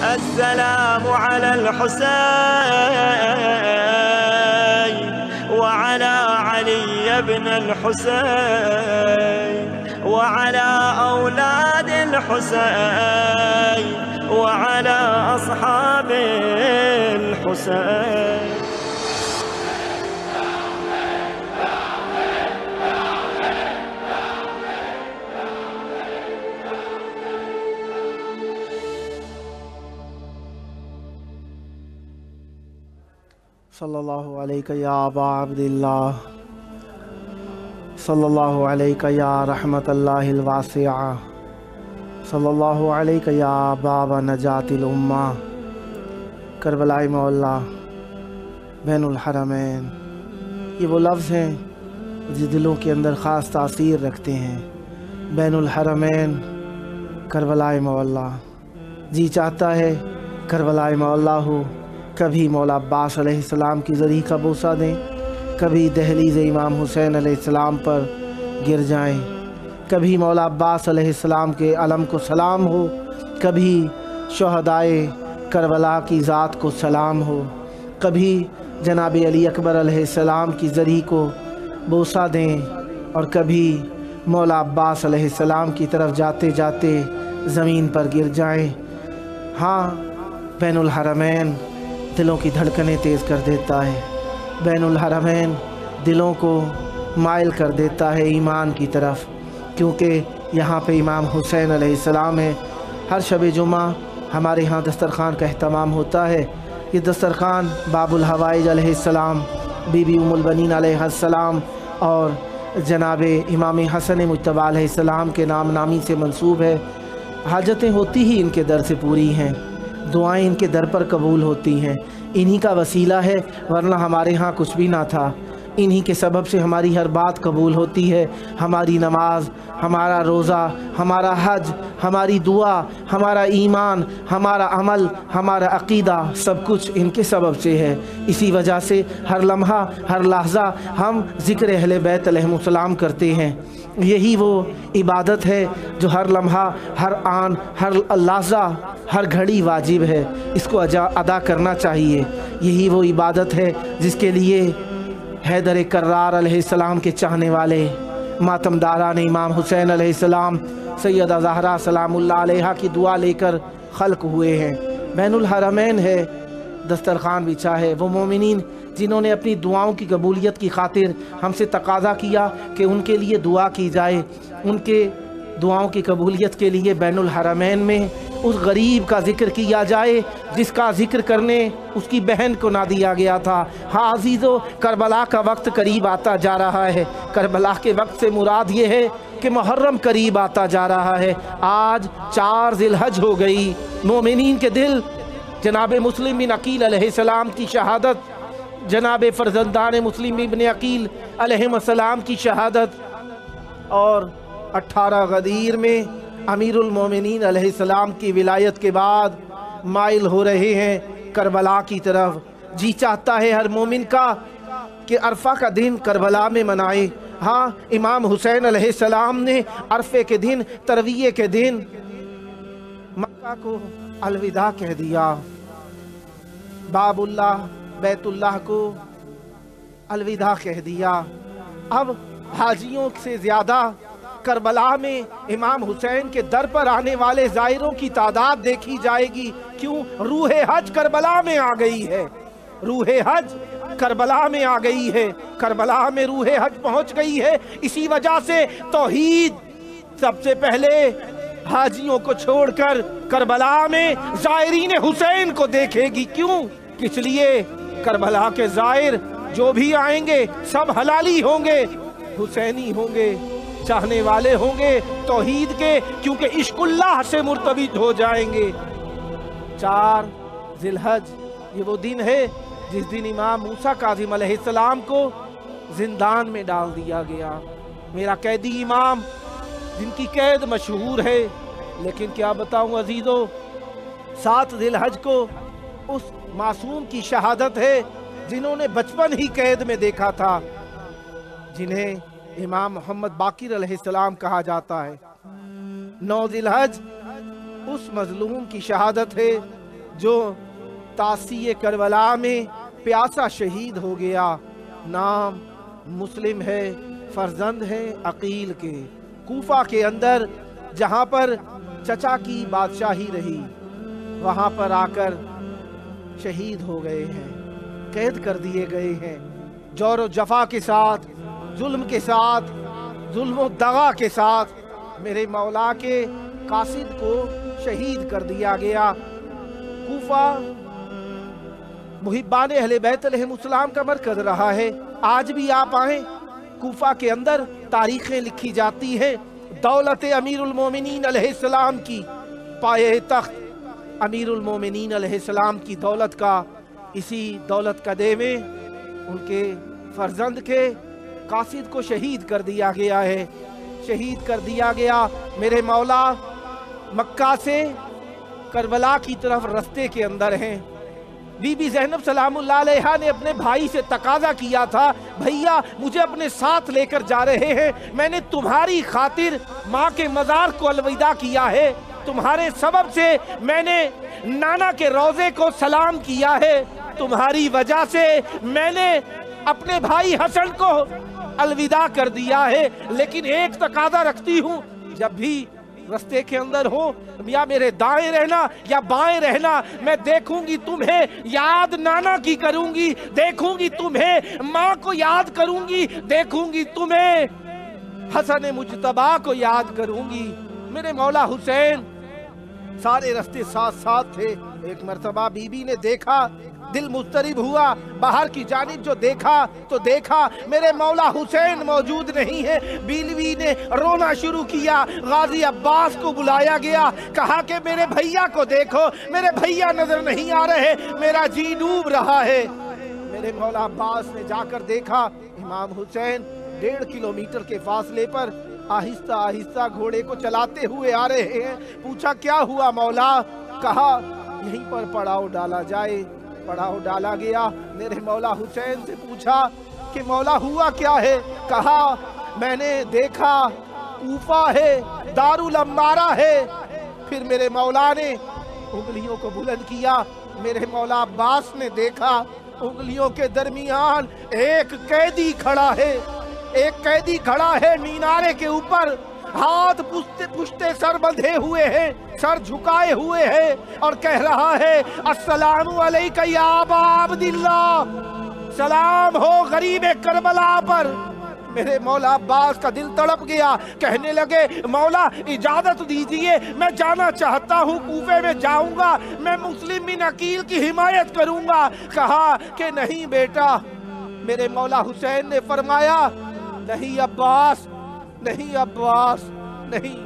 السلام على الحسين وعلى علي بن الحسين وعلى أولاد الحسين وعلى أصحاب الحسين. सल्लल्लाहु अलैका या अबा अब्दिल्लाह, सल्लल्लाहु अलैका या रहमतल्लाहिल वासिआ, सल्लल्लाहु अलैका या बाब नजातिल उम्मा। करबलाई मौला बैनुल हरमैन, ये वो लफ्ज़ हैं जो दिलों के अंदर ख़ास तासीर रखते हैं। बैनुल हरमैन करबलाई मौला, जी चाहता है करबलाई मौला हो। कभी मौला अब्बास अलैहिस्सलाम की ज़री का बोसा दें, कभी दहलीज़ इमाम हुसैन अलैहिस्सलाम पर गिर जाएं, कभी मौला अब्बास अलैहिस्सलाम के अलम को सलाम हो, कभी शुहदाए करबला की ज़ात को सलाम हो, कभी जनाब अली अकबर अलैहिस्सलाम की ज़री को बोसा दें और कभी मौला अब्बास अलैहिस्सलाम की तरफ जाते जाते ज़मीन पर गिर जाएं। हाँ, बैनुल हरमैन दिलों की धड़कनें तेज़ कर देता है। बैनुल हरमैन दिलों को माइल कर देता है ईमान की तरफ, क्योंकि यहाँ पे इमाम हुसैन अलैहिस्सलाम है। हर शब जुमा हमारे यहाँ दस्तरख़ान का अहतमाम होता है। ये दस्तरख़ान बाबुल हवाइज अलैहिस्सलाम, बीबी उम्मुल बनीन अलैहिस्सलाम और जनाब इमाम हसन मुज्तबा अलैहिस्सलाम के नाम नामी से मंसूब है। हाजतें होती ही इनके दर से पूरी हैं, दुआएं इनके दर पर कबूल होती हैं। इन्हीं का वसीला है, वरना हमारे यहाँ कुछ भी ना था। इन्हीं के सबब से हमारी हर बात कबूल होती है। हमारी नमाज, हमारा रोज़ा, हमारा हज, हमारी दुआ, हमारा ईमान, हमारा अमल, हमारा अक़ीदा, सब कुछ इनके सबब से है। इसी वजह से हर लम्हा हर लहज़ा हम ज़िक्र अहले बैत अलैहिमुस्सलाम करते हैं। यही वो इबादत है जो हर लम्हा हर आन हर लहज़ा हर घड़ी वाजिब है, इसको अदा करना चाहिए। यही वो इबादत है जिसके लिए हैदर कर्रार अलैहिस्सलाम के चाहने वाले मातमदारान इमाम हुसैन अलैहिस्सलाम सैयदा ज़हरा सलामुल्लाह अलैहा की दुआ लेकर खल्क हुए हैं। बैनुल हरमैन है, दस्तरखान बिछा है। वो मोमिनीन जिन्होंने अपनी दुआओं की कबूलियत की खातिर हमसे तकाज़ा किया कि उनके लिए दुआ की जाए, उनके दुआओं की कबूलियत के लिए बैनुल हरमैन में उस गरीब का ज़िक्र किया जाए जिसका ज़िक्र करने उसकी बहन को ना दिया गया था। हाँ अज़ीज़ो, करबला का वक्त करीब आता जा रहा है। करबला के वक्त से मुराद ये है कि मुहर्रम करीब आता जा रहा है। आज 4 ज़िलहज हो गई। मोमिनीन के दिल जनाब मुस्लिम बिन अकील अलैहिस्सलाम की शहादत, जनाब फरजंदान मुस्लिम बिन अकील अलैहिस्सलाम की शहादत और 18 गदीर में अमीरुल मोमिनीन अलैहिस्सलाम की विलायत के बाद माइल हो रहे हैं करबला की तरफ। जी चाहता है हर मोमिन का कि अरफा का दिन करबला में मनाए। हाँ, इमाम हुसैन अलैहिस्सलाम ने अरफे के दिन, तरविये के दिन मक्का को अलविदा कह दिया, बाबुल्लाह बैतुल्लाह को अलविदा कह दिया। अब हाजियों से ज़्यादा करबला में इमाम हुसैन के दर पर आने वाले ज़ायरों की तादाद देखी जाएगी। क्यों? रूह हज करबला में आ गई है। रूह हज करबला में आ गई है। करबला में रूह हज पहुंच गई है। इसी वजह से तौहीद सबसे पहले हाजियों को छोड़कर करबला में ज़ायरीन हुसैन को देखेगी। क्यों? इसलिए करबला के ज़ायर जो भी आएंगे सब हलाली होंगे, हुसैनी होंगे, चाहने वाले होंगे तौहीद के, क्योंकि इश्कुल्लाह से मुर्तबित हो जाएंगे। 4 ज़िलहज ये वो दिन है जिस दिन इमाम मूसा काज़िम अलैहिस्सलाम को जिंदान में डाल दिया गया। मेरा कैदी इमाम जिनकी कैद मशहूर है, लेकिन क्या बताऊं अजीज़ों, 7 ज़िलहज को उस मासूम की शहादत है जिन्होंने बचपन ही कैद में देखा था, जिन्हें इमाम मोहम्मद बाकिर अलैहिस्सलाम कहा जाता है। 9 ज़िलहज उस मजलूम की शहादत है جو तासी करबला में प्यासा शहीद हो गया। नाम मुस्लिम है, फर्जंद है अकील के। कूफा के अंदर जहाँ पर चचा की बादशाही रही, वहाँ पर आकर शहीद हो गए हैं, कैद कर दिए गए हैं। जोर जफा के साथ, जुल्म के साथ, जुल्म दगा के साथ मेरे मौला के कासिद को शहीद कर दिया गया। कूफा मुहिब्बान अहले बैत अलैहिमुस्सलाम का मरकज रहा है। आज भी आप आए, कूफा के अंदर तारीखें लिखी जाती हैं। दौलत अमीरुल मोमिनीन अलैहिस्सलाम की, पाए तख्त अमीरुल मोमिनीन अलैहिस्सलाम की दौलत का, इसी दौलत कदे में उनके फर्जंद के कासिद को शहीद कर दिया गया है, शहीद कर दिया गया। मेरे मौला मक्का से करबला की तरफ रास्ते के अंदर हैं। बीबी ज़ैनब सलामुल्लाह अलैहा ने अपने भाई से तकाजा किया था, भैया मुझे अपने साथ लेकर जा रहे हैं, मैंने तुम्हारी खातिर माँ के मज़ार को अलविदा किया है, तुम्हारे सबब से मैंने नाना के रोज़े को सलाम किया है, तुम्हारी वजह से मैंने अपने भाई हसन को अलविदा कर दिया है, लेकिन एक तकाजा रखती हूँ, जब भी रास्ते के अंदर हो या मेरे दाएं रहना या बाएं रहना, मैं देखूंगी तुम्हें याद नाना की करूंगी, देखूंगी तुम्हें माँ को याद करूंगी, देखूंगी तुम्हें हसन मुजतबा को याद करूंगी। मेरे मौला हुसैन सारे रास्ते साथ साथ थे। एक मर्तबा बीबी ने देखा, दिल मुस्तरिब हुआ, बाहर की जानिब जो देखा तो देखा मेरे मौला हुसैन मौजूद नहीं है। बीवी ने रोना शुरू किया, गाजी अब्बास को बुलाया गया, कहा कि मेरे भैया को देखो, मेरे भैया नजर नहीं आ रहे, मेरा जी डूब रहा है। मेरे मौला अब्बास ने जाकर देखा, इमाम हुसैन 1.5 किलोमीटर के फासले पर आहिस्ता आहिस्ता घोड़े को चलाते हुए आ रहे हैं। पूछा क्या हुआ मौला? कहा यहीं पर पड़ाव डाला जाए। पड़ाव डाला गया। मेरे मौला हुसैन से पूछा कि मौला हुआ क्या है? कहा मैंने देखा कूफा है, दारुल अम्मारा है। फिर मेरे मौला ने उंगलियों को बुलंद किया। मेरे मौला अब्बास ने देखा उंगलियों के दरमियान एक कैदी खड़ा है, एक कैदी खड़ा है मीनारे के ऊपर, हाथ पुश्ते सर बंधे हुए हैं, सर झुकाए हुए हैं और कह रहा है अस्सलामु अलैका या अबा अब्दिल्लाह, सलाम हो गरीब करबला पर। मेरे मौला अब्बास का दिल तड़प गया, कहने लगे मौला इजाजत दीजिए, मैं जाना चाहता हूँ, कूफे में जाऊंगा, मैं मुस्लिम बिन अकील की हिमायत करूंगा। कहा कि नहीं बेटा। मेरे मौला हुसैन ने फरमाया नहीं अब्बास, नहीं अब्बास, नहीं।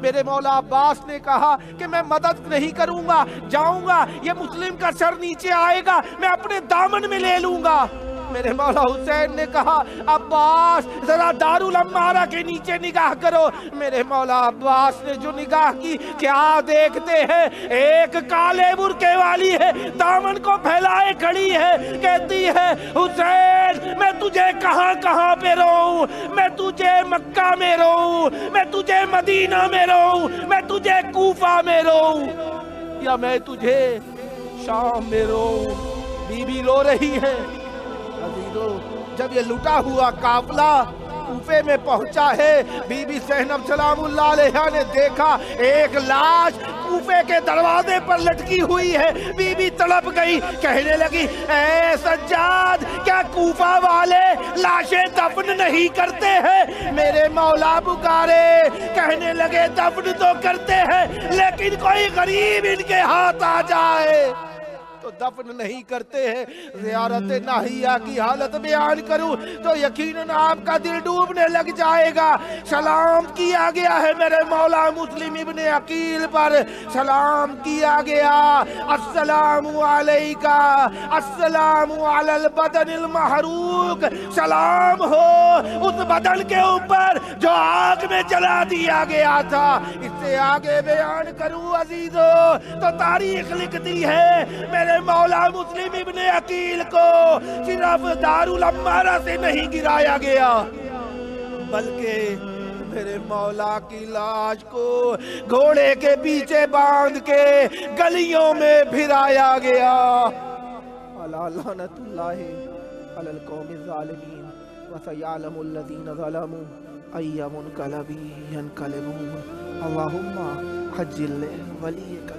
मेरे मौला अब्बास ने कहा कि मैं मदद नहीं करूंगा, जाऊंगा, ये मुस्लिम का सर नीचे आएगा, मैं अपने दामन में ले लूंगा। मेरे मौला हुसैन ने कहा अब्बास जरा दारुल अम्मारा के नीचे निगाह करो। मेरे मौला अब्बास ने जो निगाह की, क्या देखते हैं, एक काले बुर्के वाली है, दामन को फैलाए खड़ी है, कहती है हुसैन मैं तुझे कहां कहां पे रहूं, मैं तुझे मक्का में रहूं, मैं तुझे मदीना में रहूं, मैं तुझे कूफा में रहूं, या मैं तुझे शाम में रहूं। बीबी रो रही है। जब ये लुटा हुआ काफला कूफे में पहुंचा है, बीबी ज़ैनब सलामुल्लाह अलैहा ने देखा एक लाश कूफे के दरवाजे पर लटकी हुई है। बीबी तड़प गई, कहने लगी ए सज्जाद, क्या कूफा वाले लाशें दफन नहीं करते हैं? मेरे मौला पुकारे, कहने लगे दफन तो करते हैं, लेकिन कोई गरीब इनके हाथ आ जाए तो दफन नहीं करते हैं। ज़ियारत नाहिया की हालत बयान करूं तो यकीनन आपका दिल डूबने लग जाएगा। सलाम किया गया है मेरे मौला मुस्लिम इब्ने अकील पर, सलाम किया गया, अस्सलामु अलैका, अस्सलामु अलल बदनिल महरूक, सलाम हो उस बदन के ऊपर जो आग में जला दिया गया था। इससे आगे बयान करूं अजीजों तो तारीख लिखती है मेरे मौला मुस्लिम इब्ने अकील को सिर्फ दारुल अम्मारा से नहीं गिराया गया, बल्कि میرے مولا کی لاش کو گھوڑے کے پیچھے باندھ کے گلیوں میں پھرایا گیا. الا لعنت اللہ علی القوم الظالمین وسیعلم الذین ظلموا ای منقلب ینقلبون. اللہم عجل ولیک